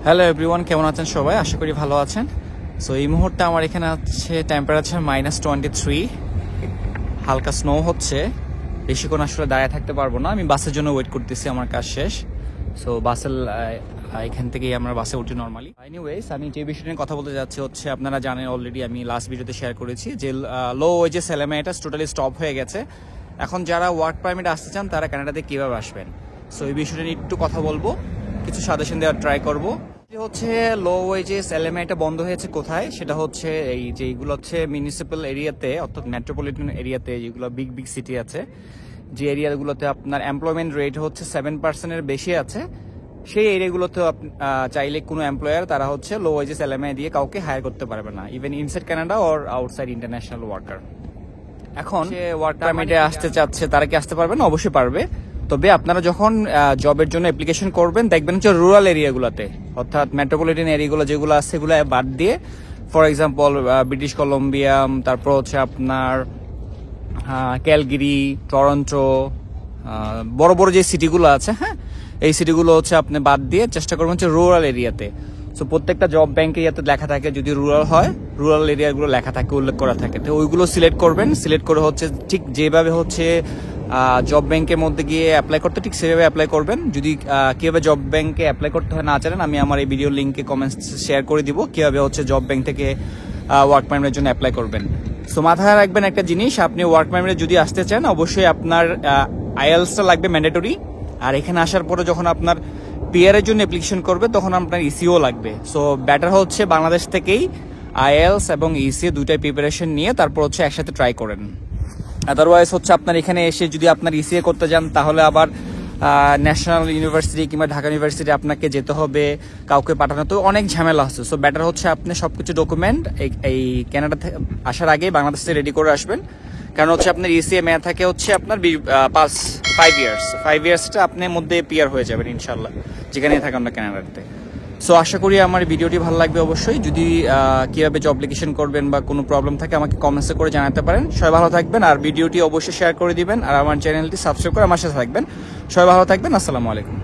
Hello everyone, কেমন আছেন সবাই? আশা করি ভালো আছেন। সো এই মুহূর্তে আমার এখানে আছে টেম্পারেচার -23। হালকা স্নো হচ্ছে। বেশিক্ষণ আসলে দাঁড়িয়ে থাকতে পারবো না, আমি বাসের জন্য ওয়েট করতেছি, আমার কাজ শেষ। সো বাসের এখান থেকেই আমরা বাসে উঠি নর্মালি। এনিওয়েজ, আমি যে বিষয়টা নিয়ে কথা বলতে যাচ্ছি হচ্ছে, আপনারা জানেন অলরেডি, আমি লাস্ট ভিডিওতে শেয়ার করেছি যে লো ওয়েজেস এলএমআইটা টোটালি স্টপ হয়ে গেছে। এখন যারা ওয়ার্ক পারমিট আসতে চান তারা কানাডাতে কীভাবে আসবেন, সো এই বিষয়টা নিয়ে একটু কথা বলবো, কিছু সাজেশন দেওয়ার ট্রাই করবো। হচ্ছে লো ওয়েজেস এলএমআইটা বন্ধ হয়েছে কোথায়, সেটা হচ্ছে এই যে এইগুলো হচ্ছে মিউনিসিপ্যাল এরিয়াতে, অর্থাৎ মেট্রোপলিটন এরিয়াতে, যেগুলো বিগ বিগ সিটি আছে, যে এরিয়াগুলোতে আপনার এমপ্লয়মেন্ট রেট হচ্ছে 7%-এর বেশি আছে, সেই এরিয়াগুলোতে চাইলে কোনো এমপ্লয়ার তারা হচ্ছে লো ওয়েজেস এলএমআই দিয়ে কাউকে হায়ার করতে পারবে না, even inside Canada or outside international worker. এখন সে ওয়ার্ক পারমিটে আসতে চাচ্ছে, তারা কি আসতে পারবে না? অবশ্যই পারবে। তবে আপনারা যখন জবের জন্য অ্যাপ্লিকেশন করবেন, দেখবেন হচ্ছে রুরাল এরিয়াগুলোতে, অর্থাৎ মেট্রোপলিটন এরিয়াগুলো যেগুলো আছে সেগুলো বাদ দিয়ে, ফর এক্সাম্পল ব্রিটিশ কলম্বিয়া, তারপর হচ্ছে আপনার ক্যালগেরি, টরন্টো, বড় বড় যে সিটিগুলো আছে, হ্যাঁ, এই সিটিগুলো হচ্ছে আপনি বাদ দিয়ে চেষ্টা করবেন হচ্ছে রুরাল এরিয়াতে। সো প্রত্যেকটা জব ব্যাংকে ইয়াতে লেখা থাকে, যদি রুরাল হয়, রুরাল এরিয়াগুলো লেখা থাকে, উল্লেখ করা থাকে, তো ওইগুলো সিলেক্ট করবেন। সিলেক্ট করে হচ্ছে ঠিক যেভাবে হচ্ছে জব ব্যাংকের মধ্যে গিয়ে অ্যাপ্লাই করতে, ঠিক সেভাবে অ্যাপ্লাই করবেন। যদি কীভাবে জব ব্যাংকে অ্যাপ্লাই করতে হয় না জানেন, আমি আমার এই ভিডিও লিঙ্কে কমেন্টস শেয়ার করে দিব কীভাবে হচ্ছে জব ব্যাংক থেকে ওয়ার্ক পারমিটের জন্য অ্যাপ্লাই করবেন। সো মাথায় রাখবেন একটা জিনিস, আপনি ওয়ার্ক পারমিটে যদি আসতে চান, অবশ্যই আপনার আইএলসটা লাগবে ম্যান্ডেটরি। আর এখানে আসার পরে যখন আপনার পিআরের জন্য অ্যাপ্লিকেশন করবে, তখন আপনার ইসিও লাগবে। সো ব্যাটার হচ্ছে বাংলাদেশ থেকেই আইএলস এবং ইসিও দুইটাই প্রিপারেশন নিয়ে তারপর হচ্ছে একসাথে ট্রাই করেন। আদারওয়াইজ হচ্ছে আপনার এখানে এসে যদি আপনার ইসিএ করতে যান, তাহলে আবার ন্যাশনাল ইউনিভার্সিটি কিংবা ঢাকা ইউনিভার্সিটি আপনাকে যেতে হবে, কাউকে পাঠানো, তো অনেক ঝামেলা আছে। সো বেটার হচ্ছে আপনি সবকিছু ডকুমেন্ট এই কানাডা থেকে আসার আগে বাংলাদেশ থেকে রেডি করে আসবেন। কারণ হচ্ছে আপনার ইসিএ মেয়াদ থাকে হচ্ছে আপনার 5 ইয়ার্স। 5 ইয়ার্সটা আপনার মধ্যে পিআর হয়ে যাবেন ইনশাল্লাহ, যেখানেই থাকেন না কানাডাতে। সো আশা করি আমার ভিডিওটি ভালো লাগবে। অবশ্যই যদি কীভাবে জব অ্যাপ্লিকেশন করবেন বা কোনো প্রবলেম থাকে আমাকে কমেন্টসে করে জানাতে পারেন। সবাই ভালো থাকবেন, আর ভিডিওটি অবশ্যই শেয়ার করে দিবেন, আর আমার চ্যানেলটি সাবস্ক্রাইব করে আমার সাথে থাকবেন। সবাই ভালো থাকবেন, আসসালামু আলাইকুম।